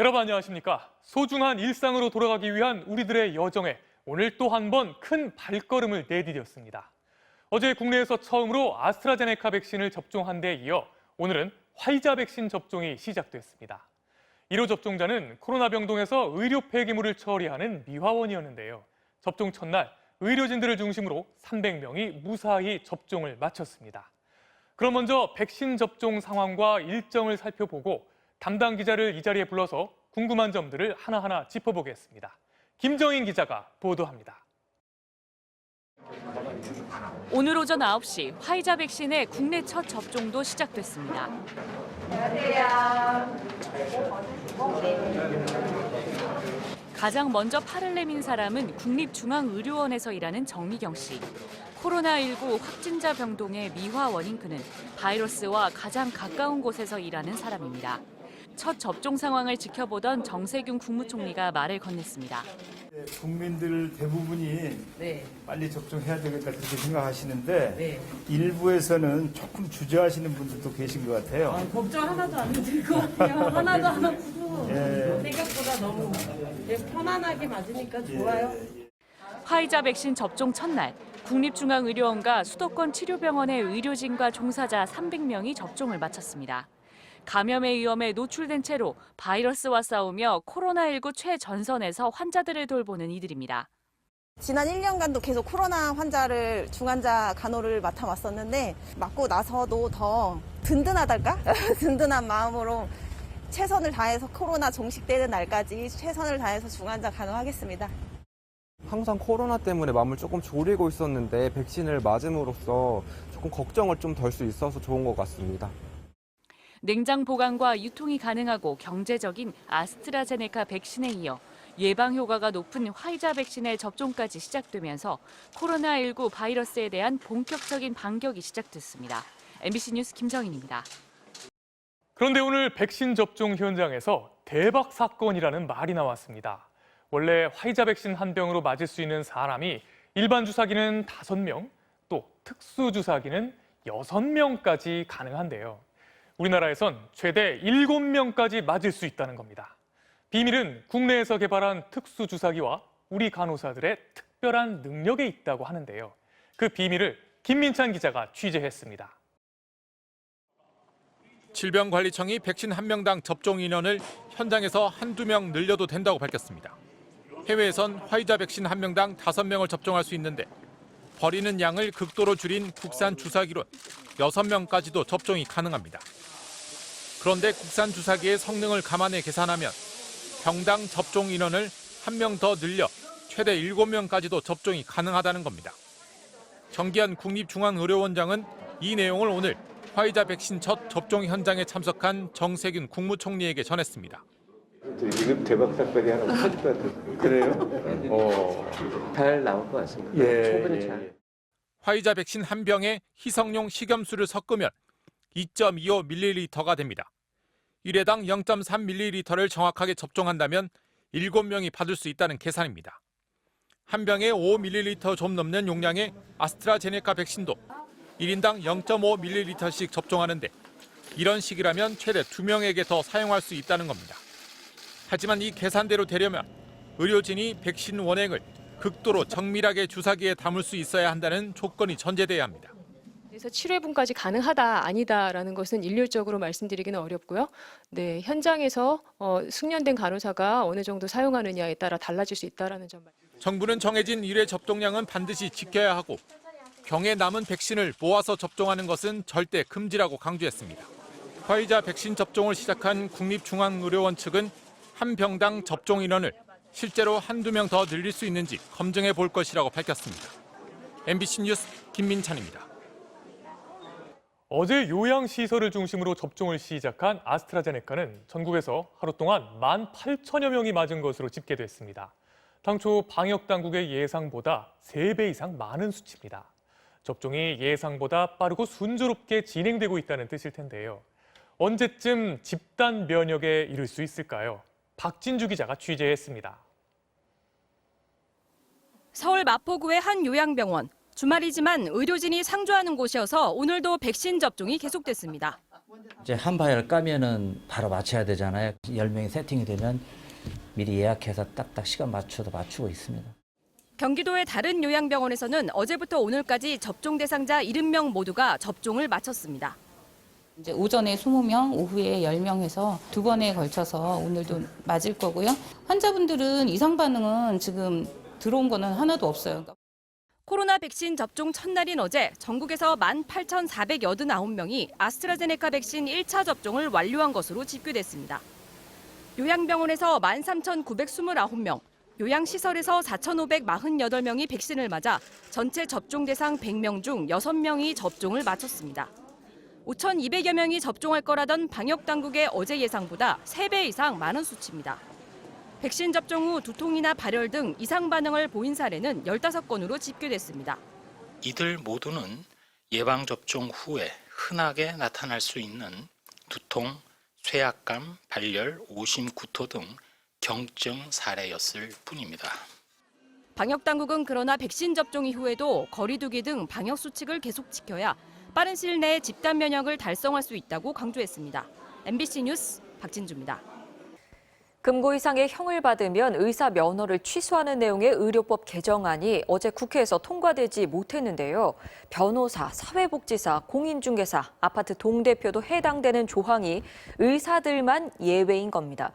여러분 안녕하십니까? 소중한 일상으로 돌아가기 위한 우리들의 여정에 오늘 또 한 번 큰 발걸음을 내디뎠습니다. 어제 국내에서 처음으로 아스트라제네카 백신을 접종한 데 이어 오늘은 화이자 백신 접종이 시작됐습니다. 1호 접종자는 코로나 병동에서 의료 폐기물을 처리하는 미화원이었는데요. 접종 첫날 의료진들을 중심으로 300명이 무사히 접종을 마쳤습니다. 그럼 먼저 백신 접종 상황과 일정을 살펴보고 담당 기자를 이 자리에 불러서 궁금한 점들을 하나하나 짚어보겠습니다. 김정인 기자가 보도합니다. 오늘 오전 9시 화이자 백신의 국내 첫 접종도 시작됐습니다. 안녕하세요. 가장 먼저 팔을 내민 사람은 국립중앙의료원에서 일하는 정미경 씨. 코로나19 확진자 병동의 미화원인 그는 바이러스와 가장 가까운 곳에서 일하는 사람입니다. 첫 접종 상황을 지켜보던 정세균 국무총리가 말을 건넸습니다. 국민들 대부분이 빨리 접종해야 되겠다 그렇게 생각하시는데 일부에서는 조금 주저하시는 분들도 계신 것 같아요. 걱정 하나도 안 들 것 같아요. 하나도 안 아프고 생각보다 너무 편안하게 맞으니까 좋아요. 화이자 백신 접종 첫날 국립중앙의료원과 수도권 치료병원의 의료진과 종사자 300명이 접종을 마쳤습니다. 감염의 위험에 노출된 채로 바이러스와 싸우며 코로나19 최전선에서 환자들을 돌보는 이들입니다. 지난 1년간도 계속 코로나 환자를 중환자 간호를 맡아왔었는데 맞고 나서도 더 든든하달까? 든든한 마음으로 최선을 다해서 코로나 종식되는 날까지 최선을 다해서 중환자 간호하겠습니다. 항상 코로나 때문에 마음을 조금 졸이고 있었는데 백신을 맞음으로써 조금 걱정을 좀 덜 수 있어서 좋은 것 같습니다. 냉장 보관과 유통이 가능하고 경제적인 아스트라제네카 백신에 이어 예방 효과가 높은 화이자 백신의 접종까지 시작되면서 코로나19 바이러스에 대한 본격적인 반격이 시작됐습니다. MBC 뉴스 김정인입니다. 그런데 오늘 백신 접종 현장에서 대박 사건이라는 말이 나왔습니다. 원래 화이자 백신 한 병으로 맞을 수 있는 사람이 일반 주사기는 5명, 또 특수 주사기는 6명까지 가능한데요. 우리나라에선 최대 7명까지 맞을 수 있다는 겁니다. 비밀은 국내에서 개발한 특수 주사기와 우리 간호사들의 특별한 능력에 있다고 하는데요. 그 비밀을 김민찬 기자가 취재했습니다. 질병관리청이 백신 한 명당 접종 인원을 현장에서 한두 명 늘려도 된다고 밝혔습니다. 해외에선 화이자 백신 한 명당 5명을 접종할 수 있는데 버리는 양을 극도로 줄인 국산 주사기로 6명까지도 접종이 가능합니다. 그런데 국산 주사기의 성능을 감안해 계산하면 병당 접종 인원을 한 명 더 늘려 최대 7명까지도 접종이 가능하다는 겁니다. 정기한 국립중앙의료원장은 이 내용을 오늘 화이자 백신 첫 접종 현장에 참석한 정세균 국무총리에게 전했습니다. 이거 대박 사건이 하나 터질 것 같아요. 그래요? 잘 나올 것 같습니다. 충분히 잘. 화이자 백신 한 병에 희석용 식염수를 섞으면 2.25ml가 됩니다. 1회당 0.3ml를 정확하게 접종한다면 7명이 받을 수 있다는 계산입니다. 한 병에 5ml 좀 넘는 용량의 아스트라제네카 백신도 1인당 0.5ml씩 접종하는데 이런 식이라면 최대 2명에게 더 사용할 수 있다는 겁니다. 하지만 이 계산대로 되려면 의료진이 백신 원액을 극도로 정밀하게 주사기에 담을 수 있어야 한다는 조건이 전제돼야 합니다. 그래서 7회분까지 가능하다 아니다라는 것은 일률적으로 말씀드리기는 어렵고요. 현장에서 숙련된 간호사가 어느 정도 사용하느냐에 따라 달라질 수 있다라는 점. 정부는 정해진 1회 접종량은 반드시 지켜야 하고 병에 남은 백신을 모아서 접종하는 것은 절대 금지라고 강조했습니다. 화이자 백신 접종을 시작한 국립중앙의료원 측은 한 병당 접종 인원을 실제로 한두 명 더 늘릴 수 있는지 검증해 볼 것이라고 밝혔습니다. MBC 뉴스 김민찬입니다. 어제 요양시설을 중심으로 접종을 시작한 아스트라제네카는 전국에서 하루 동안 18,000여 명이 맞은 것으로 집계됐습니다. 당초 방역당국의 예상보다 3배 이상 많은 수치입니다. 접종이 예상보다 빠르고 순조롭게 진행되고 있다는 뜻일 텐데요. 언제쯤 집단 면역에 이를 수 있을까요? 박진주 기자가 취재했습니다. 서울 마포구의 한 요양병원. 주말이지만 의료진이 상주하는 곳이어서 오늘도 백신 접종이 계속됐습니다. 이제 한 바이럴 까면은 바로 맞춰야 되잖아요. 10명이 세팅이 되면 미리 예약해서 딱딱 시간 맞춰서 맞추고 있습니다. 경기도의 다른 요양병원에서는 어제부터 오늘까지 접종 대상자 70명 모두가 접종을 마쳤습니다. 이제 오전에 20명, 오후에 10명 해서 2번에 걸쳐서 오늘도 맞을 거고요. 환자분들은 이상 반응은 지금 들어온 거는 하나도 없어요. 코로나 백신 접종 첫날인 어제 전국에서 18,489명이 아스트라제네카 백신 1차 접종을 완료한 것으로 집계됐습니다. 요양병원에서 13,929명, 요양시설에서 4,548명이 백신을 맞아 전체 접종 대상 100명 중 6명이 접종을 마쳤습니다. 5,200여 명이 접종할 거라던 방역당국의 어제 예상보다 3배 이상 많은 수치입니다. 백신 접종 후 두통이나 발열 등 이상 반응을 보인 사례는 15건으로 집계됐습니다. 이들 모두는 예방접종 후에 흔하게 나타날 수 있는 두통, 쇠약감, 발열, 오심, 구토 등 경증 사례였을 뿐입니다. 방역당국은 그러나 백신 접종 이후에도 거리 두기 등 방역 수칙을 계속 지켜야 빠른 시일 내에 집단 면역을 달성할 수 있다고 강조했습니다. MBC 뉴스 박진주입니다. 금고 이상의 형을 받으면 의사 면허를 취소하는 내용의 의료법 개정안이 어제 국회에서 통과되지 못했는데요. 변호사, 사회복지사, 공인중개사, 아파트 동대표도 해당되는 조항이 의사들만 예외인 겁니다.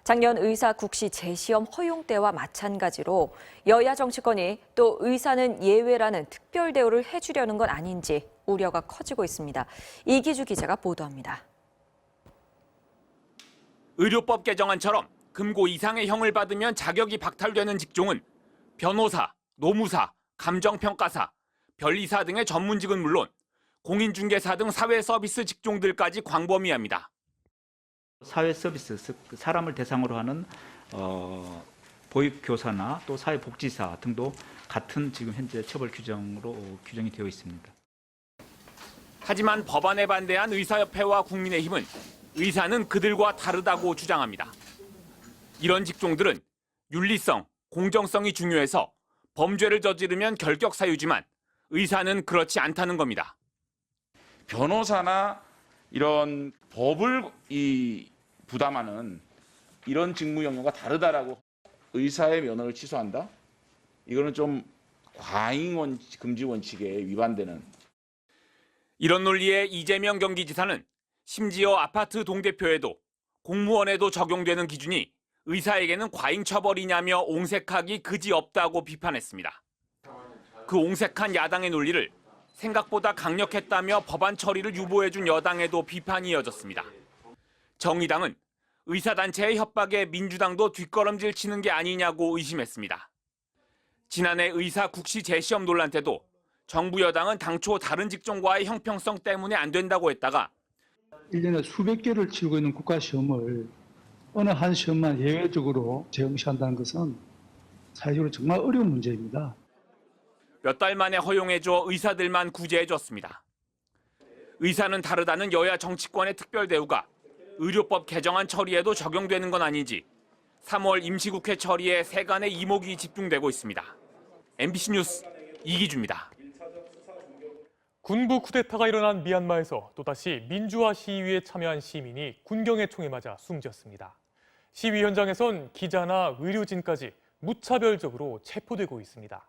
작년 의사 국시 재시험 허용 때와 마찬가지로 여야 정치권이 또 의사는 예외라는 특별 대우를 해주려는 건 아닌지 우려가 커지고 있습니다. 이기주 기자가 보도합니다. 의료법 개정안처럼 금고 이상의 형을 받으면 자격이 박탈되는 직종은 변호사, 노무사, 감정평가사, 변리사 등의 전문직은 물론 공인중개사 등 사회서비스 직종들까지 광범위합니다. 사회서비스, 사람을 대상으로 하는 보육교사나 또 사회복지사 등도 같은 지금 현재 처벌 규정으로 규정이 되어 있습니다. 하지만 법안에 반대한 의사협회와 국민의힘은 의사는 그들과 다르다고 주장합니다. 이런 직종들은 윤리성, 공정성이 중요해서 범죄를 저지르면 결격 사유지만 의사는 그렇지 않다는 겁니다. 변호사나 이런 법을 부담하는 이런 직무 영역과 다르다라고 의사의 면허를 취소한다? 이거는 좀 과잉 금지 원칙에 위반되는. 이런 논리에 이재명 경기지사는 심지어 아파트 동대표에도 공무원에도 적용되는 기준이 의사에게는 과잉 처벌이냐며 옹색하기 그지없다고 비판했습니다. 그 옹색한 야당의 논리를 생각보다 강력했다며 법안 처리를 유보해준 여당에도 비판이 이어졌습니다. 정의당은 의사단체의 협박에 민주당도 뒷걸음질 치는 게 아니냐고 의심했습니다. 지난해 의사 국시 재시험 논란 때도 정부 여당은 당초 다른 직종과의 형평성 때문에 안 된다고 했다가 1년에 수백 개를 치르고 있는 국가시험을 어느 한 시험만 예외적으로 재응시한다는 것은 사회적으로 정말 어려운 문제입니다. 몇 달 만에 허용해줘 의사들만 구제해줬습니다. 의사는 다르다는 여야 정치권의 특별 대우가 의료법 개정안 처리에도 적용되는 건 아닌지 3월 임시국회 처리에 세간의 이목이 집중되고 있습니다. MBC 뉴스 이기주입니다. 군부 쿠데타가 일어난 미얀마에서 또다시 민주화 시위에 참여한 시민이 군경의 총에 맞아 숨졌습니다. 시위 현장에선 기자나 의료진까지 무차별적으로 체포되고 있습니다.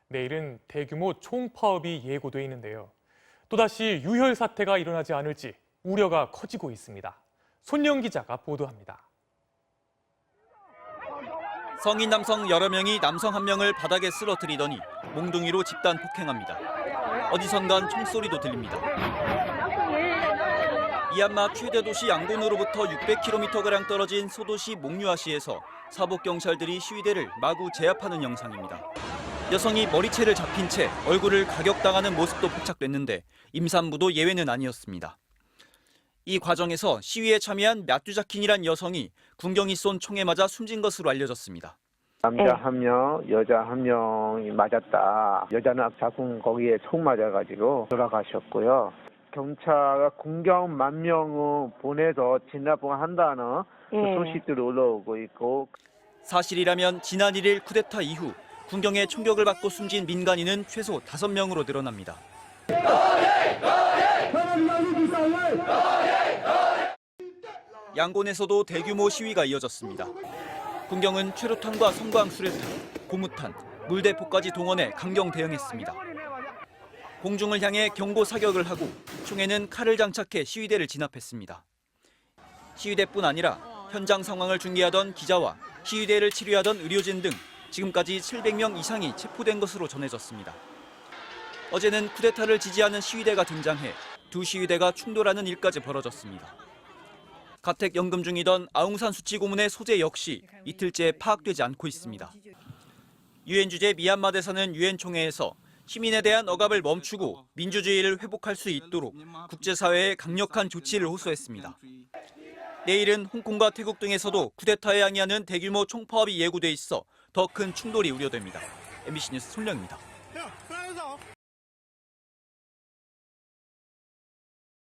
내일은 대규모 총파업이 예고돼 있는데요. 또다시 유혈 사태가 일어나지 않을지 우려가 커지고 있습니다. 손영 기자가 보도합니다. 성인 남성 여러 명이 남성 한 명을 바닥에 쓰러뜨리더니 몽둥이로 집단 폭행합니다. 어디선간 총소리도 들립니다. 미얀마 최대 도시 양곤으로부터 600km가량 떨어진 소도시 몽유아시에서 사복 경찰들이 시위대를 마구 제압하는 영상입니다. 여성이 머리채를 잡힌 채 얼굴을 가격당하는 모습도 포착됐는데 임산부도 예외는 아니었습니다. 이 과정에서 시위에 참여한 마투자킨이란 여성이 군경이 쏜 총에 맞아 숨진 것으로 알려졌습니다. 남자 한 명, 여자 한 명이 맞았다. 여자는 자궁 거기에 총 맞아가지고 돌아가셨고요. 경찰가 군경 10,000명을 보내서 진압한다는 그 소식들이 올라오고 있고. 사실이라면 지난 1일 쿠데타 이후 군경의 총격을 받고 숨진 민간인은 최소 5명으로 늘어납니다. 양곤에서도 대규모 시위가 이어졌습니다. 군경은 최루탄과 성광 수류탄, 고무탄, 물대포까지 동원해 강경 대응했습니다. 공중을 향해 경고 사격을 하고 총에는 칼을 장착해 시위대를 진압했습니다. 시위대뿐 아니라 현장 상황을 중계하던 기자와 시위대를 치료하던 의료진 등 지금까지 700명 이상이 체포된 것으로 전해졌습니다. 어제는 쿠데타를 지지하는 시위대가 등장해 두 시위대가 충돌하는 일까지 벌어졌습니다. 가택연금 중이던 아웅산 수치 고문의 소재 역시 이틀째 파악되지 않고 있습니다. 유엔 주재 미얀마 대사는 유엔 총회에서 시민에 대한 억압을 멈추고 민주주의를 회복할 수 있도록 국제사회에 강력한 조치를 호소했습니다. 내일은 홍콩과 태국 등에서도 쿠데타에 항의하는 대규모 총파업이 예고돼 있어 더 큰 충돌이 우려됩니다. MBC 뉴스 손령입니다.